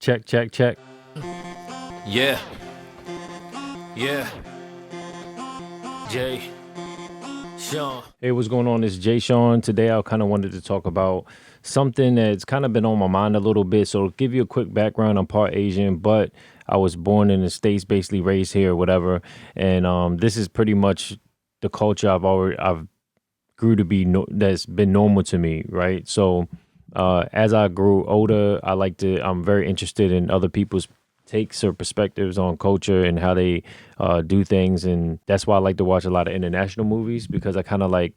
Check, check, check. Yeah, yeah, Jay, Sean. Hey, what's going on? It's Jsean. Today, I kind of wanted to talk about something that's kind of been on my mind a little bit. So, to give you a quick background, I'm part Asian, but I was born in the States, basically raised here, whatever. And this is pretty much the culture I've grew to be that's been normal to me, right? So as I grew older, I'm very interested in other people's takes or perspectives on culture and how they do things, and that's why I like to watch a lot of international movies because I kind of like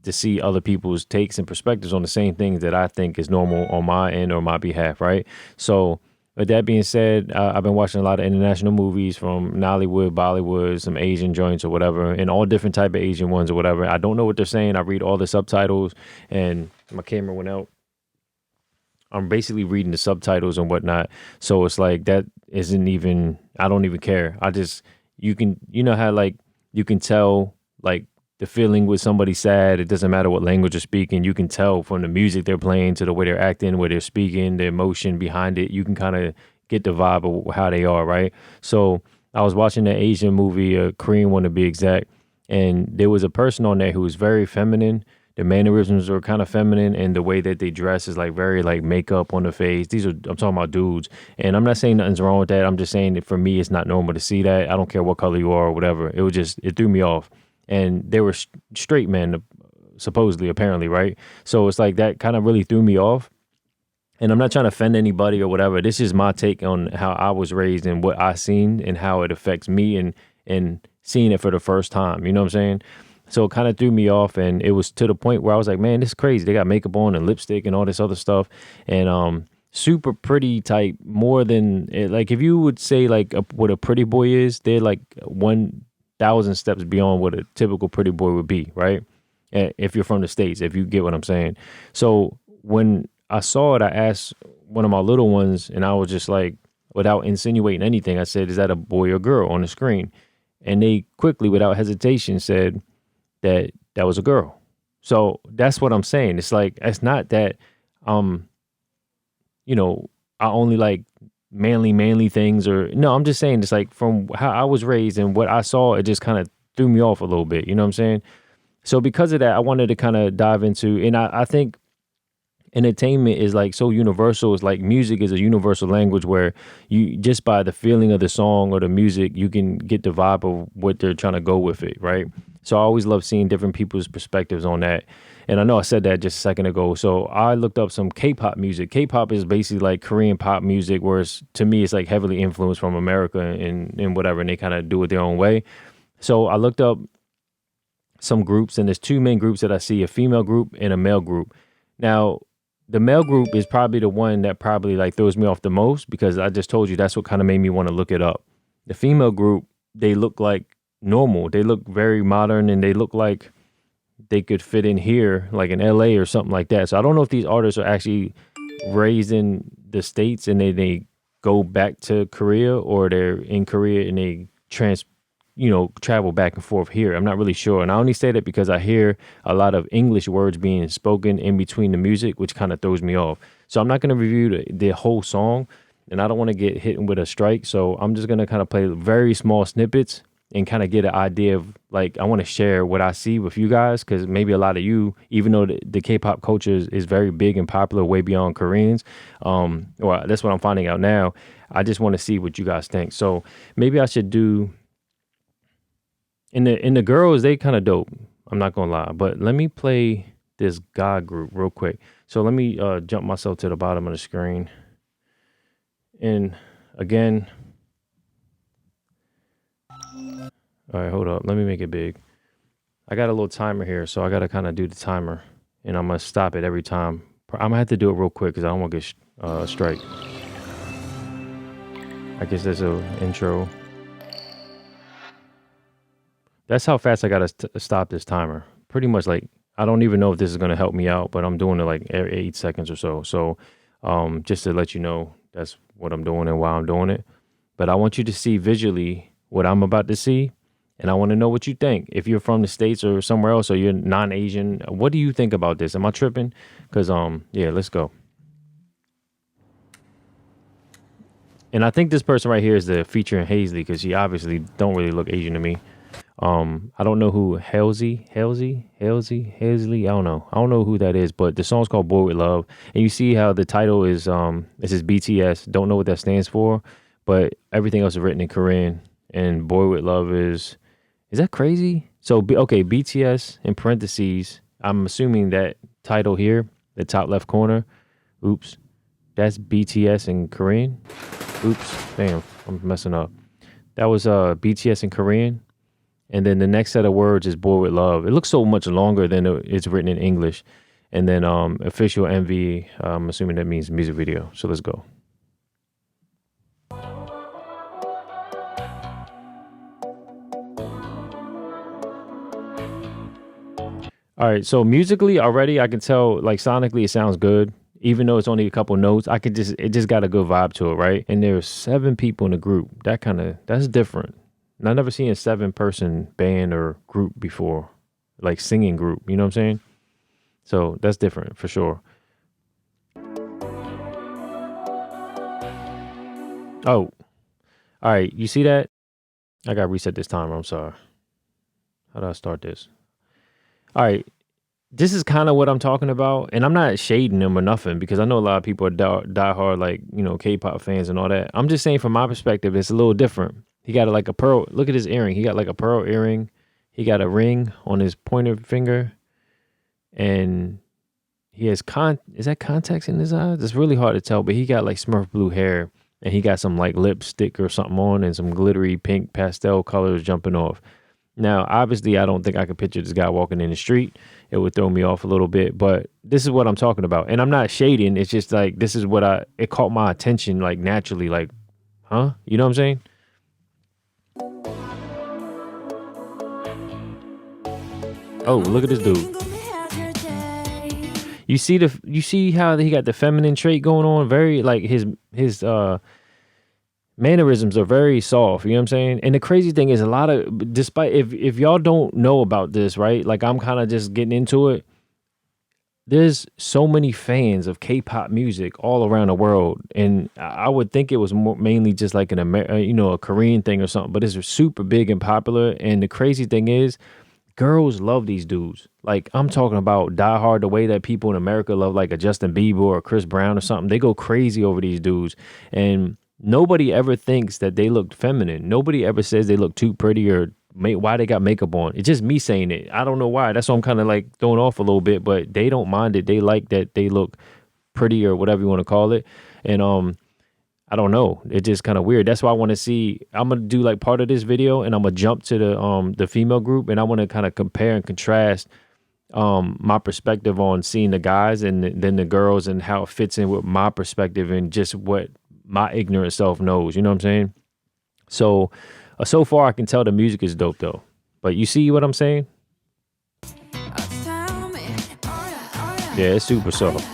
to see other people's takes and perspectives on the same things that I think is normal on my end or my behalf, right? So, with that being said, I've been watching a lot of international movies from Nollywood, Bollywood, some Asian joints or whatever, and all different type of Asian ones or whatever. I don't know what they're saying. I read all the subtitles, and my camera went out. I'm basically reading the subtitles and whatnot. So it's like that isn't even. I don't even care. I just you know how like you can tell like the feeling with somebody sad. It doesn't matter what language they're speaking. You can tell from the music they're playing to the way they're acting, where they're speaking, the emotion behind it. You can kind of get the vibe of how they are, right? So I was watching an Asian movie, a Korean one to be exact, and there was a person on there who was very feminine. The mannerisms are kind of feminine, and the way that they dress is like very like makeup on the face. I'm talking about dudes, and I'm not saying nothing's wrong with that. I'm just saying that for me, it's not normal to see that. I don't care what color you are or whatever. It threw me off, and they were straight men, supposedly, apparently, right? So it's like that kind of really threw me off. And I'm not trying to offend anybody or whatever. This is my take on how I was raised and what I seen and how it affects me and seeing it for the first time. You know what I'm saying? So it kind of threw me off, and it was to the point where I was like, man, this is crazy. They got makeup on and lipstick and all this other stuff, and super pretty type. More than like if you would say like what a pretty boy is, they're like 1,000 steps beyond what a typical pretty boy would be, right? If you're from the States, if you get what I'm saying. So when I saw it, I asked one of my little ones, and I was just like, without insinuating anything, I said, "Is that a boy or girl on the screen?" And they quickly, without hesitation, said that was a girl. So that's what I'm saying. It's like it's not that um you know I only like manly things, or no. I'm just saying it's like from how I was raised and what I saw, it just kind of threw me off a little bit. You know what I'm saying? So because of that, I wanted to kind of dive into, and I think entertainment is like so universal. It's like music is a universal language where you just by the feeling of the song or the music, you can get the vibe of what they're trying to go with it, right? So I always love seeing different people's perspectives on that. And I know I said that just a second ago. So I looked up some K-pop music. K-pop is basically like Korean pop music, whereas to me it's like heavily influenced from America and whatever, and they kind of do it their own way. So I looked up some groups, and there's two main groups that I see: a female group and a male group. Now, the male group is probably the one that probably like throws me off the most because I just told you that's what kind of made me want to look it up. The female group, they look like normal. They look very modern, and they look like they could fit in here, like in LA or something like that. So I don't know if these artists are actually raised in the States and they go back to Korea, or they're in Korea and they travel back and forth here. I'm not really sure. And I only say that because I hear a lot of English words being spoken in between the music, which kind of throws me off. So I'm not going to review the whole song, and I don't want to get hit with a strike. So I'm just going to kind of play very small snippets and kind of get an idea of like, I want to share what I see with you guys, because maybe a lot of you, even though the K-pop culture is very big and popular way beyond Koreans, or that's what I'm finding out now. I just want to see what you guys think. So maybe I should do. In the girls, they kind of dope. I'm not gonna lie, but let me play this guy group real quick. So let me jump myself to the bottom of the screen, and again, all right, hold up. Let me make it big. I got a little timer here, so I gotta kind of do the timer, and I'm gonna stop it every time. I'm gonna have to do it real quick because I don't want to get strike. I guess there's a intro. That's how fast I gotta stop this timer. Pretty much like I don't even know if this is gonna help me out, but I'm doing it like every 8 seconds or so. So just to let you know, that's what I'm doing and why I'm doing it. But I want you to see visually what I'm about to see, and I want to know what you think. If you're from the States or somewhere else, or you're non-Asian, what do you think about this? Am I tripping? Because yeah, let's go. And I think this person right here is the featuring Hazley because she obviously don't really look Asian to me. I don't know who Halsey. I don't know who that is, but the song's called Boy with Love. And you see how the title is it says BTS. Don't know what that stands for, but everything else is written in Korean. And Boy with Love is that crazy? So okay, BTS in parentheses. I'm assuming that title here, the top left corner. Oops. That's BTS in Korean. Oops. Damn, I'm messing up. That was BTS in Korean. And then the next set of words is Boy with Love. It looks so much longer than it's written in English. And then official MV, I'm assuming that means music video. So let's go. All right, so musically already I can tell like sonically it sounds good. Even though it's only a couple notes, it just got a good vibe to it, right? And there's 7 people in the group. That's different. And I never seen a 7-person band or group before, like singing group. You know what I'm saying? So that's different for sure. Oh, all right. You see that? I got to reset this timer. I'm sorry. How do I start this? All right. This is kind of what I'm talking about. And I'm not shading them or nothing because I know a lot of people are diehard, like, K-pop fans and all that. I'm just saying from my perspective, it's a little different. He got like a pearl. Look at his earring. He got like a pearl earring. He got a ring on his pointer finger. And he has is that contacts in his eyes? It's really hard to tell, but he got like Smurf blue hair. And he got some like lipstick or something on and some glittery pink pastel colors jumping off. Now, obviously, I don't think I could picture this guy walking in the street. It would throw me off a little bit, but this is what I'm talking about. And I'm not shading. It's just like, this is what it caught my attention, like naturally, like, huh? You know what I'm saying? Oh, look at this dude. You see how he got the feminine trait going on? Very like his mannerisms are very soft, you know what I'm saying? And the crazy thing is despite if y'all don't know about this, right? Like I'm kind of just getting into it. There's so many fans of K-pop music all around the world, and I would think it was mainly just like a Korean thing or something, but it's super big and popular. And the crazy thing is, girls love these dudes. Like I'm talking about diehard, the way that people in America love like a Justin Bieber or Chris Brown or something. They go crazy over these dudes, and nobody ever thinks that they look feminine. Nobody ever says they look too pretty or why they got makeup on. It's just me saying it. I don't know why. That's why I'm kind of like throwing off a little bit, but they don't mind it. They like that they look pretty or whatever you want to call it. And I don't know. It's just kind of weird. That's why I want to see. I'm gonna do like part of this video, and I'm gonna jump to the female group, and I want to kind of compare and contrast my perspective on seeing the guys and then the girls and how it fits in with my perspective and just what my ignorant self knows. You know what I'm saying? So far I can tell the music is dope though. But you see what I'm saying? Yeah, it's super soft.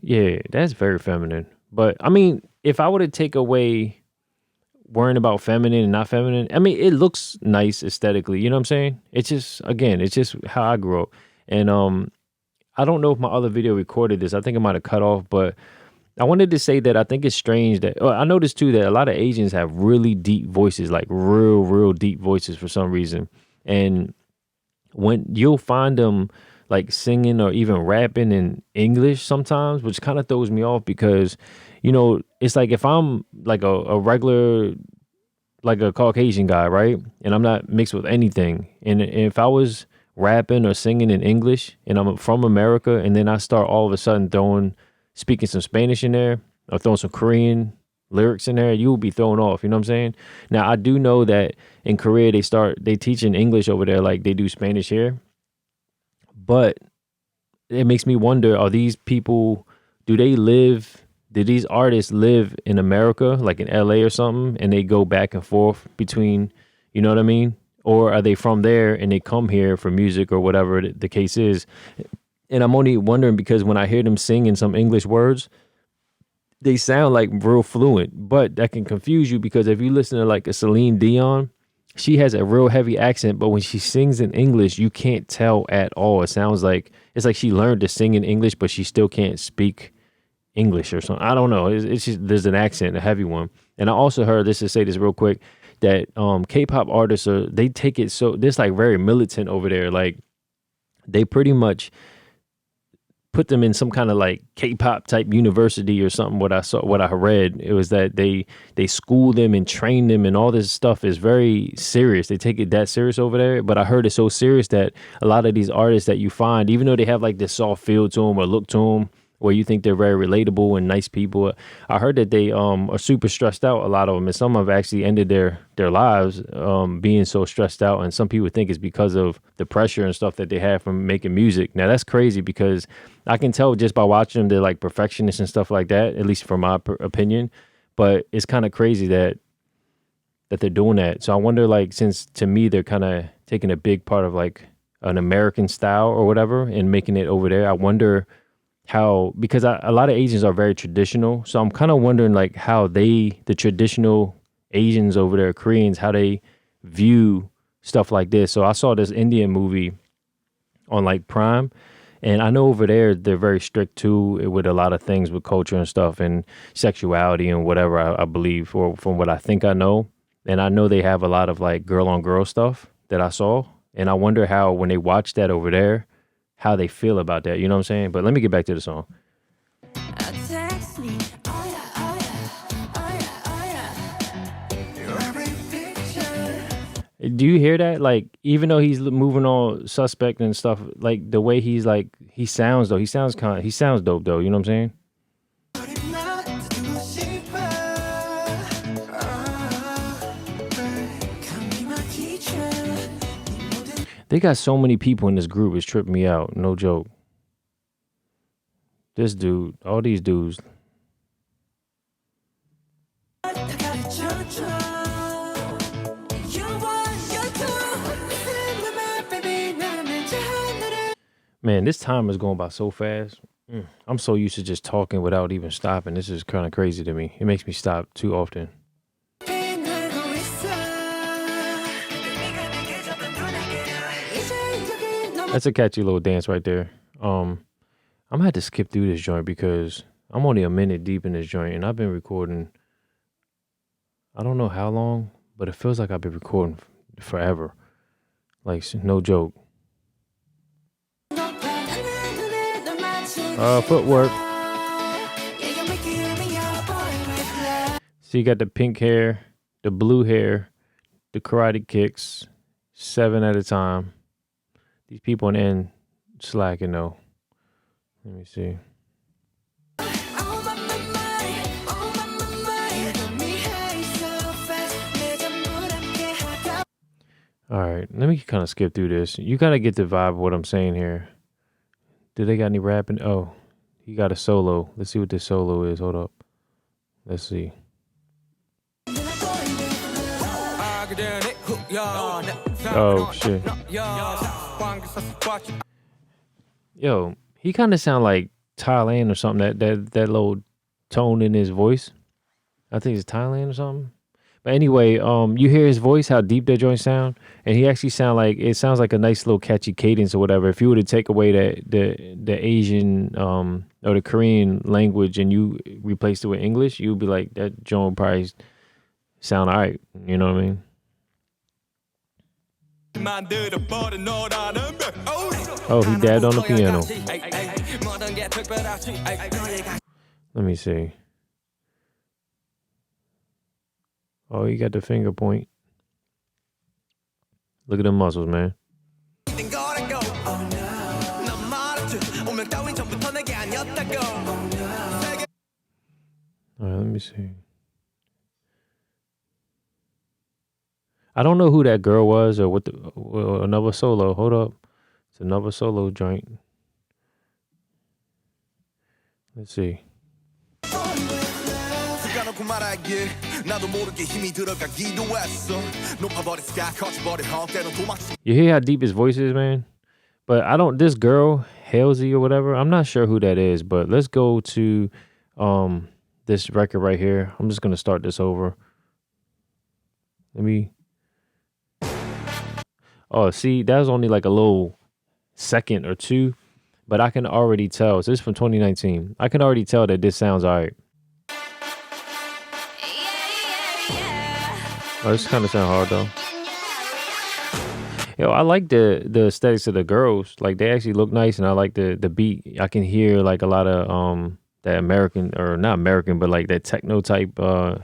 Yeah, that's very feminine. But I mean, if I were to take away worrying about feminine and not feminine, I mean, it looks nice aesthetically. You know what I'm saying? It's just how I grew up. And I don't know if my other video recorded this. I think it might have cut off, but I wanted to say that I think it's strange that I noticed too that a lot of Asians have really deep voices, like real deep voices for some reason. And when you'll find them like singing or even rapping in English sometimes, which kind of throws me off because, it's like if I'm like a regular, like a Caucasian guy, right? And I'm not mixed with anything. And if I was rapping or singing in English and I'm from America and then I start all of a sudden speaking some Spanish in there or throwing some Korean lyrics in there, you will be thrown off. You know what I'm saying? Now, I do know that in Korea, they teach in English over there like they do Spanish here. But it makes me wonder, do these artists live in America, like in LA or something, and they go back and forth between, you know what I mean? Or are they from there and they come here for music or whatever the case is? And I'm only wondering because when I hear them sing in some English words, they sound like real fluent, but that can confuse you because if you listen to like a Celine Dion, she has a real heavy accent, but when she sings in English, you can't tell at all. It's like she learned to sing in English, but she still can't speak English or something. I don't know. It's just there's an accent, a heavy one. And I also heard this to say this real quick that K-pop artists they take it so this like very militant over there. Like they pretty much put them in some kind of like K-pop type university or something. What I read, it was that they school them and train them, and all this stuff is very serious. They take it that serious over there. But I heard it's so serious that a lot of these artists that you find, even though they have like this soft feel to them or look to them, where you think they're very relatable and nice people, I heard that they are super stressed out. A lot of them, and some have actually ended their lives being so stressed out. And some people think it's because of the pressure and stuff that they have from making music. Now that's crazy because I can tell just by watching them they're like perfectionists and stuff like that. At least from my opinion, but it's kind of crazy that they're doing that. So I wonder, like, since to me they're kind of taking a big part of like an American style or whatever and making it over there. I wonder how, because a lot of Asians are very traditional. So I'm kind of wondering like how the traditional Asians over there, Koreans, how they view stuff like this. So I saw this Indian movie on like Prime, and I know over there they're very strict too with a lot of things with culture and stuff and sexuality and whatever, I believe, or from what I think I know. And I know they have a lot of like girl on girl stuff that I saw. And I wonder how when they watch that over there, how they feel about that. You know what I'm saying? But let me get back to the song. Text me. Oh yeah, oh yeah, oh yeah, oh yeah. Your every picture. Do you hear that? Like, even though he's moving all suspect and stuff, like the way he's like, he sounds though. He sounds dope though. You know what I'm saying? They got so many people in this group. It's tripping me out. No joke. This dude, all these dudes. Man, this time is going by so fast. I'm so used to just talking without even stopping. This is kind of crazy to me. It makes me stop too often. That's a catchy little dance right there. I'm gonna have to skip through this joint because I'm only a minute deep in this joint and I've been recording. I don't know how long, but it feels like I've been recording forever. Like, no joke. Footwork. So you got the pink hair, the blue hair, the karate kicks, 7 at a time. These people in the end slacking though. Let me see. All right, let me kind of skip through this. You gotta get the vibe of what I'm saying here. Do they got any rapping? Oh, he got a solo. Let's see what this solo is. Hold up. Let's see. Oh shit. Yo, he kind of sound like Thailand or something. That little tone in his voice. I think it's Thailand or something. But anyway, you hear his voice, how deep that joint sound, and he actually sounds like a nice little catchy cadence or whatever. If you were to take away the Asian or the Korean language and you replaced it with English, you'd be like, that joint probably sound alright. You know what I mean? Oh, he dabbed on the piano. Let me see. Oh, you got the finger point. Look at the muscles, man. All right, let me see. I don't know who that girl was or another solo. Hold up. It's another solo joint. Let's see. You hear how deep his voice is, man? But this girl, Halsey or whatever, I'm not sure who that is, but let's go to this record right here. I'm just going to start this over. Oh, see, that was only like a little second or two. but I can already tell. So this is from 2019. I can already tell that this sounds all right. Oh, this kind of sound hard though. Yo, I like the aesthetics of the girls. Like they actually look nice, and I like the beat. I can hear like a lot of that American, or not American, but like that techno type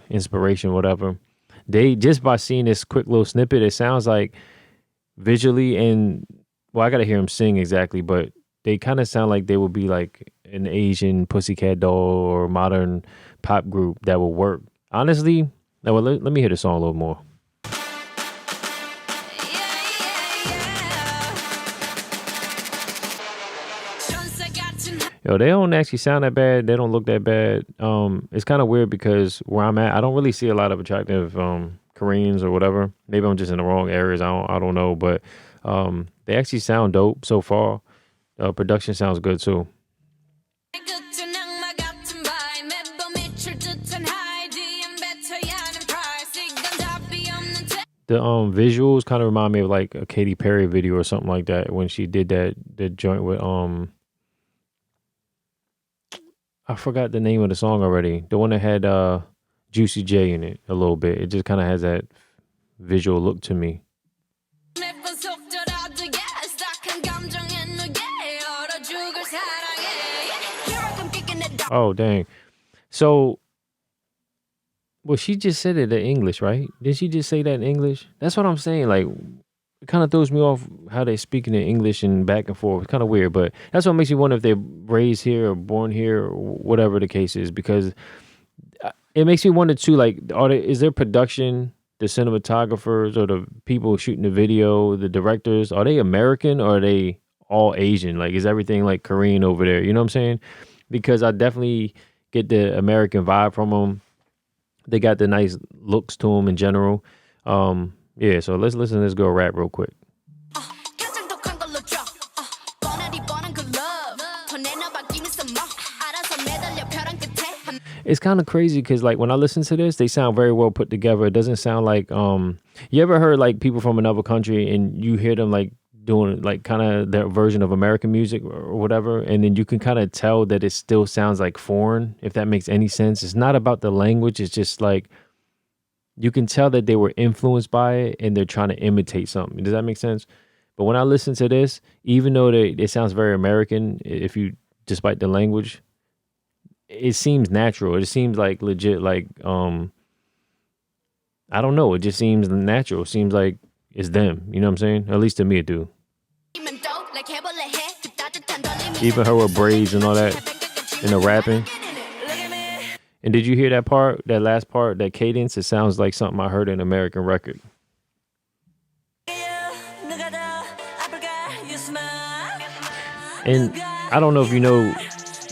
inspiration, whatever. They, just by seeing this quick little snippet, it sounds like visually, and well, I gotta hear them sing exactly, but they kind of sound like they would be like an Asian pussycat doll or modern pop group that will work. Honestly, now, well, let me hear the song a little more. Yo, they don't actually sound that bad. They don't look that bad. It's kind of weird because where I'm at, I don't really see a lot of attractive Koreans or whatever. Maybe I'm just in the wrong areas. I don't know, but they actually sound dope so far. Production sounds good too. The visuals kind of remind me of like a Katy Perry video or something like that when she did the joint with I forgot the name of the song already. The one that had Juicy J in it a little bit. It just kind of has that visual look to me. Oh, dang. So, well, she just said it in English, right? Did she just say that in English? That's what I'm saying. Like, it kind of throws me off how they're speaking in English and back and forth. It's kind of weird, but that's what makes me wonder if they're raised here or born here or whatever the case is, because it makes me wonder too, like, is there production, the cinematographers or the people shooting the video, the directors, are they American or are they all Asian? Like, is everything like Korean over there? You know what I'm saying? Because I definitely get the American vibe from them. They got the nice looks to them in general. Yeah, so let's listen to this girl rap real quick. It's kind of crazy because like when I listen to this, they sound very well put together. It doesn't sound like you ever heard like people from another country and you hear them like doing like kind of their version of American music or whatever, and then you can kind of tell that it still sounds like foreign, if that makes any sense. It's not about the language, it's just like you can tell that they were influenced by it and they're trying to imitate something. Does that make sense? But when I listen to this, even though it sounds very American, if you, despite the language, it seems natural. It seems like legit, like I don't know. It just seems natural. It seems like it's them. You know what I'm saying? At least to me, it do. Even her with braids and all that, and the rapping. And did you hear that part, that last part, that cadence? It sounds like something I heard in an American record. And I don't know if you know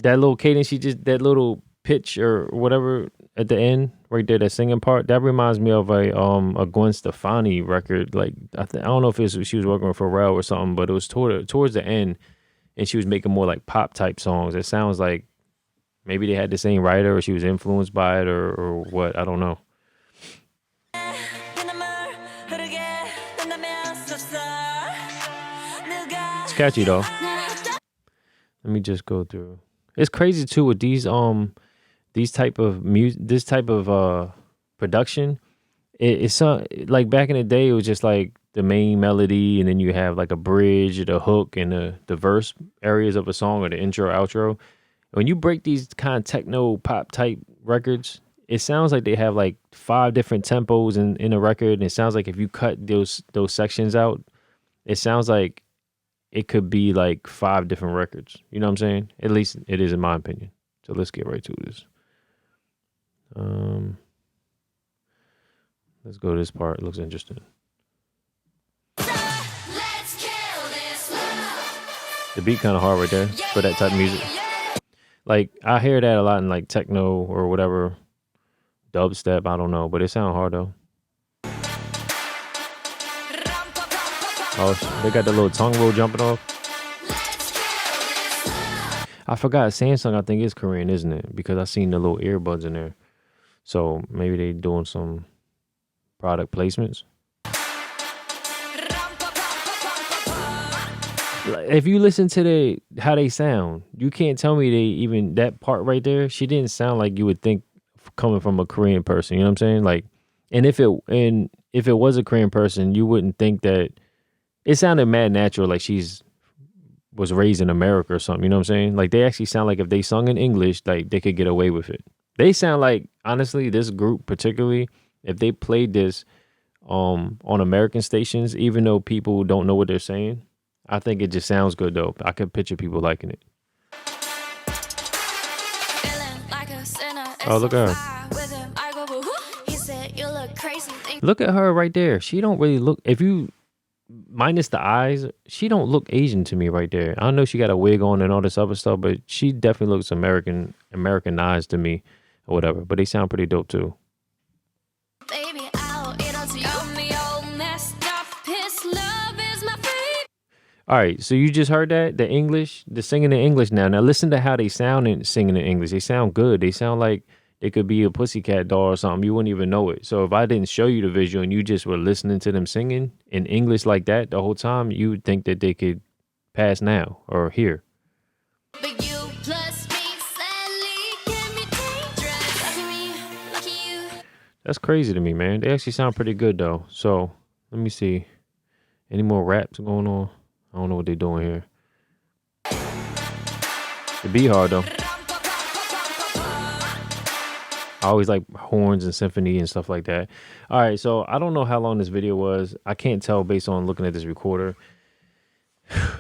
that little cadence, that little pitch or whatever at the end, right there, that singing part, that reminds me of a Gwen Stefani record. Like I don't know if she was working with Pharrell or something, but it was towards the end, and she was making more like pop type songs. It sounds like maybe they had the same writer, or she was influenced by it, or what. I don't know. It's catchy though. Let me just go through. It's crazy too with these type of music, this type of production. It's like back in the day, it was just like the main melody, and then you have like a bridge, the hook, and the verse areas of a song, or the intro, outro. When you break these kind of techno pop type records, it sounds like they have like 5 different tempos in a record, and it sounds like if you cut those sections out, it sounds like it could be like 5 different records. You know what I'm saying? At least it is in my opinion. So let's get right to this. Let's go to this part. It looks interesting. The beat kind of hard right there for that type of music. Like I hear that a lot in like techno or whatever, dubstep. I don't know, but it sounds hard though. Oh, they got the little tongue roll jumping off. I forgot Samsung, I think, is Korean, isn't it? Because I seen the little earbuds in there. So maybe they doing some product placements. Like, if you listen to how they sound, you can't tell me they even that part right there. She didn't sound like you would think coming from a Korean person. You know what I'm saying? Like, and if it was a Korean person, you wouldn't think that it sounded mad natural, like she's was raised in America or something. You know what I'm saying? Like they actually sound like if they sung in English, like they could get away with it. They sound like honestly, this group particularly, if they played this on American stations, even though people don't know what they're saying, I think it just sounds good though. I could picture people liking it. Feeling like a sinner. Oh, look at her. With him, I go boo-hoo. He said, "You look crazy." Look at her right there. She don't really look. If you minus the eyes, she don't look Asian to me right there. I know she got a wig on and all this other stuff, but she definitely looks Americanized to me or whatever. But they sound pretty dope too. Baby, I'll eat up to you. Got me all messed up. His love is my free. All right, so you just heard that the singing in English now. Now listen to how they sound in singing in English. They sound good. They sound like they could be a pussycat doll or something. You wouldn't even know it. So if I didn't show you the visual and you just were listening to them singing in English like that the whole time, you would think that they could pass now or hear. But you plus me, sadly, can be dangerous. Lucky me, lucky you. That's crazy to me, man. They actually sound pretty good though. So let me see. Any more raps going on? I don't know what they're doing here. It be hard though. I always like horns and symphony and stuff like that. All right, so I don't know how long this video was. I can't tell based on looking at this recorder.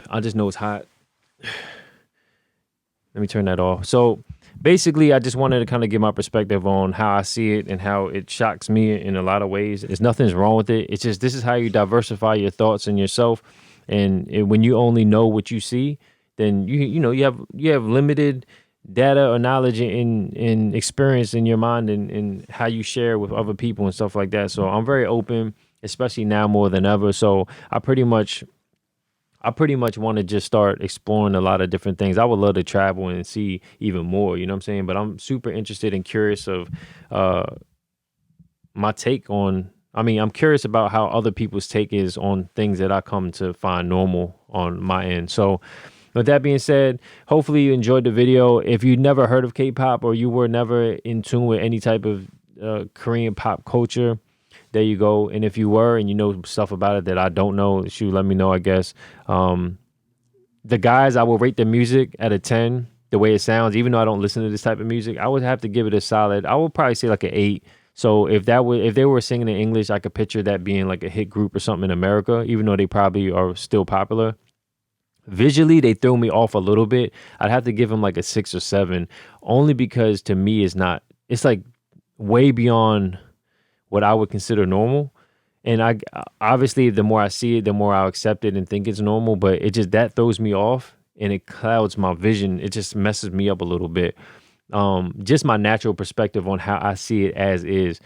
I just know it's hot. Let me turn that off. So basically, I just wanted to kind of give my perspective on how I see it and how it shocks me in a lot of ways. There's nothing's wrong with it. It's just this is how you diversify your thoughts and yourself. And when you only know what you see, then you have limited data or knowledge and experience in your mind and how you share with other people and stuff like that. So I'm very open, especially now more than ever. So I pretty much want to just start exploring a lot of different things. I would love to travel and see even more, you know what I'm saying? But I'm super interested and curious of my take on, I'm curious about how other people's take is on things that I come to find normal on my end. So with that being said, hopefully you enjoyed the video. If you never heard of K-pop or you were never in tune with any type of Korean pop culture, there you go. And if you were and you know stuff about it that I don't know, shoot, let me know, I guess. The guys, I will rate the music at a 10, the way it sounds. Even though I don't listen to this type of music, I would have to give it a solid, I would probably say like an 8. So if they were singing in English, I could picture that being like a hit group or something in America, even though they probably are still popular. Visually, they threw me off a little bit. I'd have to give them like a 6 or 7, only because to me it's like way beyond what I would consider normal. And I obviously, the more I see it, the more I'll accept it and think it's normal. But it just that throws me off and it clouds my vision. It just messes me up a little bit. Just my natural perspective on how I see it as is.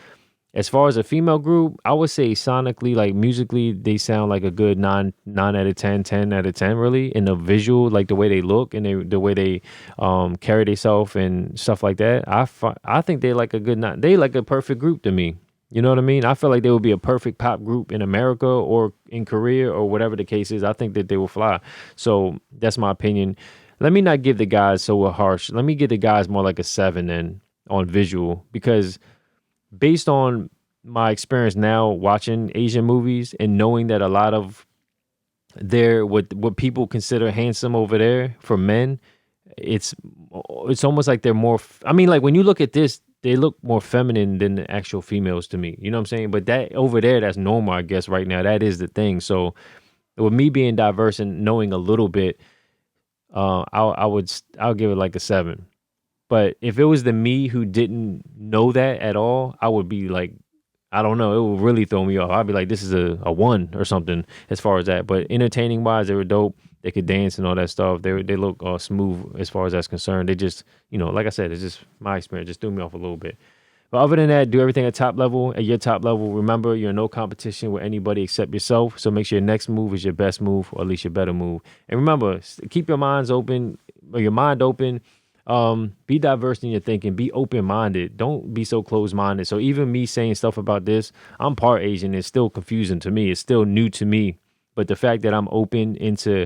As far as a female group, I would say sonically, like musically, they sound like a good 9 out of 10, 10 out of 10, really. In the visual, like the way they look and the way they carry themselves and stuff like that. I think they like a good 9. They like a perfect group to me. You know what I mean? I feel like they would be a perfect pop group in America or in Korea or whatever the case is. I think that they will fly. So that's my opinion. Let me not give the guys so harsh. Let me give the guys more like a 7 then on visual, because based on my experience now watching Asian movies and knowing that a lot of what people consider handsome over there for men, it's almost like they're more. Like when you look at this, they look more feminine than the actual females to me. You know what I'm saying? But that over there, that's normal, I guess. Right now, that is the thing. So with me being diverse and knowing a little bit, I'll give it like a 7. But if it was the me who didn't know that at all, I would be like, I don't know, it would really throw me off. I'd be like, this is a 1 or something as far as that. But entertaining wise, they were dope. They could dance and all that stuff. They look smooth as far as that's concerned. They just, like I said, it's just my experience. Just threw me off a little bit. But other than that, do everything at top level. At your top level, remember, you're in no competition with anybody except yourself. So make sure your next move is your best move, or at least your better move. And remember, keep your mind open. Be diverse in your thinking. Be open-minded. Don't be so closed-minded. So even me saying stuff about this, I'm part Asian. It's still confusing to me. It's still new to me. But the fact that I'm open into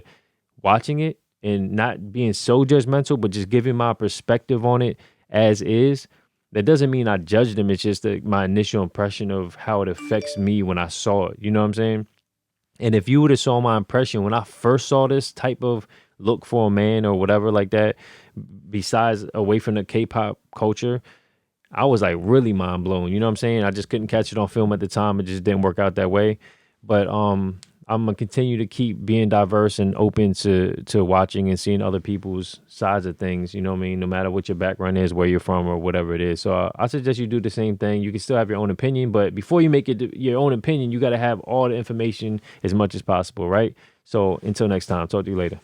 watching it and not being so judgmental, but just giving my perspective on it as is. That doesn't mean I judge them. It's just my initial impression of how it affects me when I saw it. You know what I'm saying? And if you would have saw my impression when I first saw this type of look for a man or whatever like that, besides away from the K-pop culture, I was like really mind blown. You know what I'm saying? I just couldn't catch it on film at the time. It just didn't work out that way. But I'm gonna continue to keep being diverse and open to watching and seeing other people's sides of things. You know what I mean? No matter what your background is, where you're from, or whatever it is. So I suggest you do the same thing. You can still have your own opinion, but before you make it your own opinion, you got to have all the information as much as possible, right? So until next time, talk to you later.